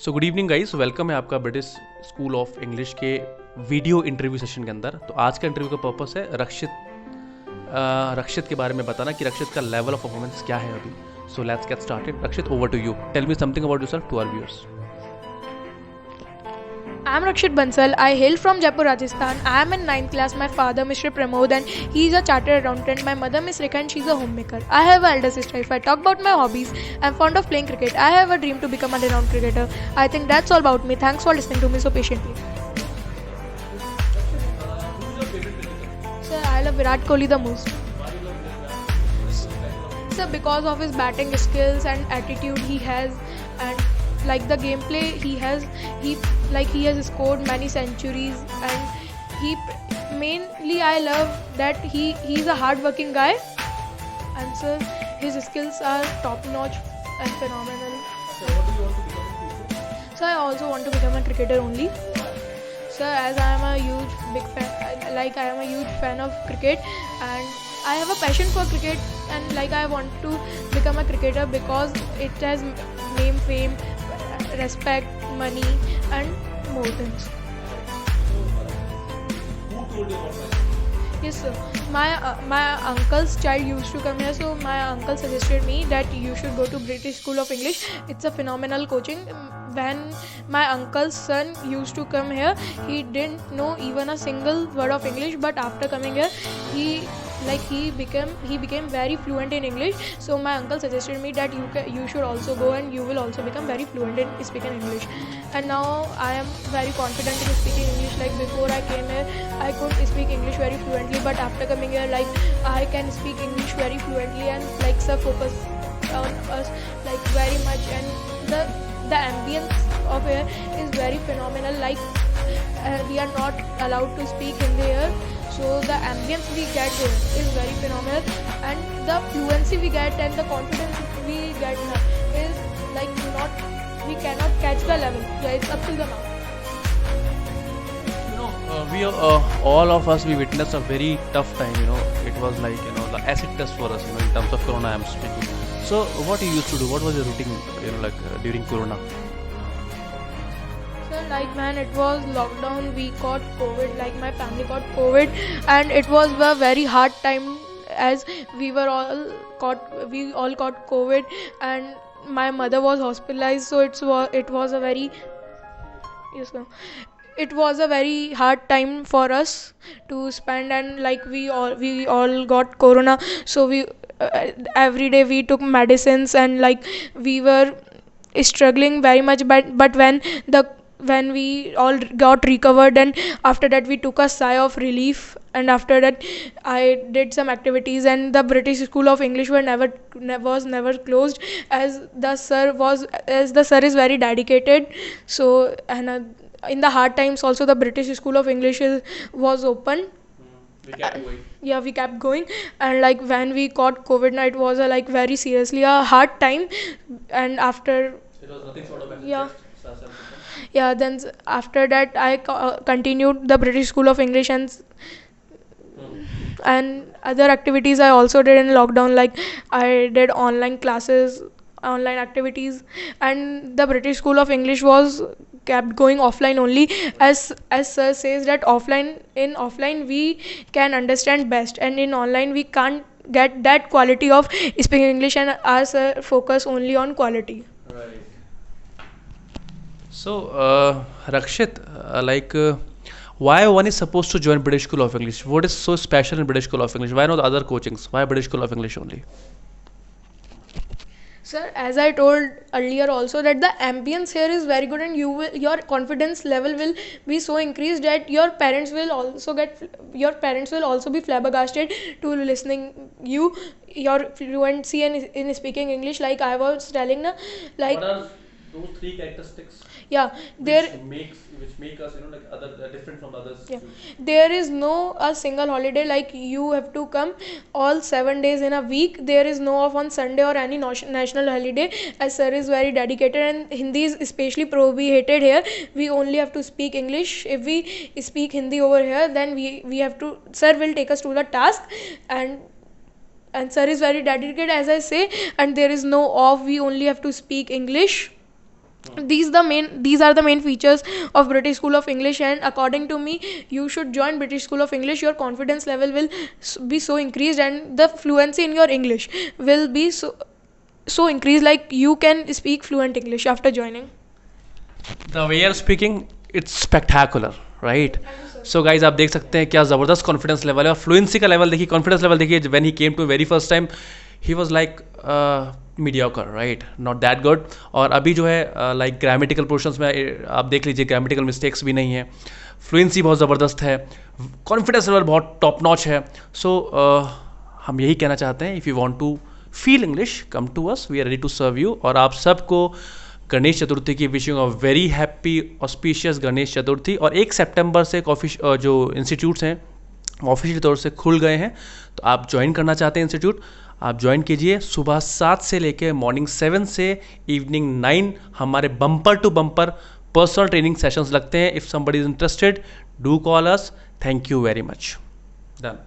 So good evening guys, welcome है आपका British school of English के वीडियो इंटरव्यू सेशन के अंदर। तो आज का इंटरव्यू का पर्पस है रक्षित के बारे में बताना कि रक्षित का लेवल ऑफ परफॉर्मेंस क्या है अभी। So let's get started. Rakshit, over to you. Tell me something about yourself to our viewers. I am Rakshit Bansal. I hail from Jaipur, Rajasthan. I am in 9th class. My father, Mr. Pramod, and he is a chartered accountant. My mother, Miss Rekha, and she is a homemaker. I have an elder sister. If I talk about my hobbies, I am fond of playing cricket. I have a dream to become a renowned cricketer. I think that's all about me. Thanks for listening to me so patiently. Sir, I love Virat Kohli the most. Sir, because of his batting skills and attitude he has, and like the gameplay he has scored many centuries, and he mainly I love that he's a hard working guy, and sir, his skills are top notch and phenomenal. So I also want to become a cricketer only. Sir, as I am a huge fan of cricket, and I have a passion for cricket, and I want to become a cricketer because it has name, fame, respect, money, and more things. Who told you about this? Yes, sir. My uncle's child used to come here, so my uncle suggested me that you should go to British School of English. It's a phenomenal coaching. When my uncle's son used to come here, he didn't know even a single word of English, but after coming here, he became very fluent in English. So my uncle suggested me that you should also go, and you will also become very fluent in speaking English. And now I am very confident in speaking English. Like before I came here, I could speak English very fluently, but after coming here, I can speak English very fluently, and sir focus on us very much, and the ambience of here is very phenomenal. We are not allowed to speak Hindi here, so the ambience we get here is very phenomenal, and the fluency we get and the confidence we get here is we cannot catch the level. Yeah, it's up to the mark. We all of us, we witnessed a very tough time. It was the acid test for us. In terms of Corona, I'm speaking. So, what you used to do? What was your routine? During Corona. Sir, man, it was lockdown. We got COVID. My family got COVID, and it was a very hard time as we all got COVID, and my mother was hospitalized. So it was a very yes, sir. It was a very hard time for us to spend, and we all got corona, so we every day we took medicines, and we were struggling very much, but when we all got recovered, and after that we took a sigh of relief, and after that I did some activities, and the British School of English was never closed, as the sir is very dedicated. So, and in the hard times also the British School of English was open. We kept going. Yeah, we kept going, and when we got COVID, it was very seriously a hard time, and after It was nothing short of yeah. acid test. Yeah, then after that I continued the British School of English, and other activities I also did in lockdown. I did online classes, online activities, and the British School of English was kept going offline only, as sir says that offline we can understand best, and in online we can't get that quality of speaking English, and our sir focus only on quality. Right. So, Rakshit, why one is supposed to join British School of English? What is so special in British School of English? Why not other coachings? Why British School of English only? Sir, as I told earlier also, that the ambience here is very good, and your confidence level will be so increased that your parents will also be flabbergasted to listening your fluency in speaking English. Like I was telling na, What are those three characteristics yeah, there which make us other different from others? yeah, there is no a single holiday. You have to come all 7 days in a week. There is no off on Sunday or any national holiday, as sir is very dedicated, and Hindi is especially prohibited here. We only have to speak English. If we speak Hindi over here, then we have to, sir will take us to the task, and sir is very dedicated, as I say, and there is no off. We only have to speak English. These are the main features of British School of English, and according to me, you should join British School of English. Your confidence level will be so increased, and the fluency in your English will be so increased, like you can speak fluent English after joining. The way are speaking it's spectacular right. So guys आप देख सकते हैं क्या ज़बरदस्त confidence level है और fluency का level देखिए, कॉन्फिडेंस लेवल देखिए. When he came to very first time he was like mediocre right, not that good. और अभी जो है लाइक ग्रामेटिकल पोर्शंस में आप देख लीजिए ग्रामेटिकल मिस्टेक्स भी नहीं है, फ्लुएंसी बहुत ज़बरदस्त है, कॉन्फिडेंस लेवल बहुत टॉप नॉच है. सो हम यही कहना चाहते हैं, if you want to feel English come to us, we are ready to serve you. और आप सबको गणेश चतुर्थी की wishing a very happy auspicious Ganesh Chaturthi. और 1 सितंबर से जो इंस्टीट्यूट्स हैं ऑफिशियल तौर से खुल गए हैं, तो आप ज्वाइन करना चाहते हैं इंस्टीट्यूट, आप ज्वाइन कीजिए. सुबह 7 से लेकर मॉर्निंग 7 से इवनिंग 9 हमारे bumper to bumper personal training sessions लगते हैं. If somebody is interested do call us. Thank you very much. Done.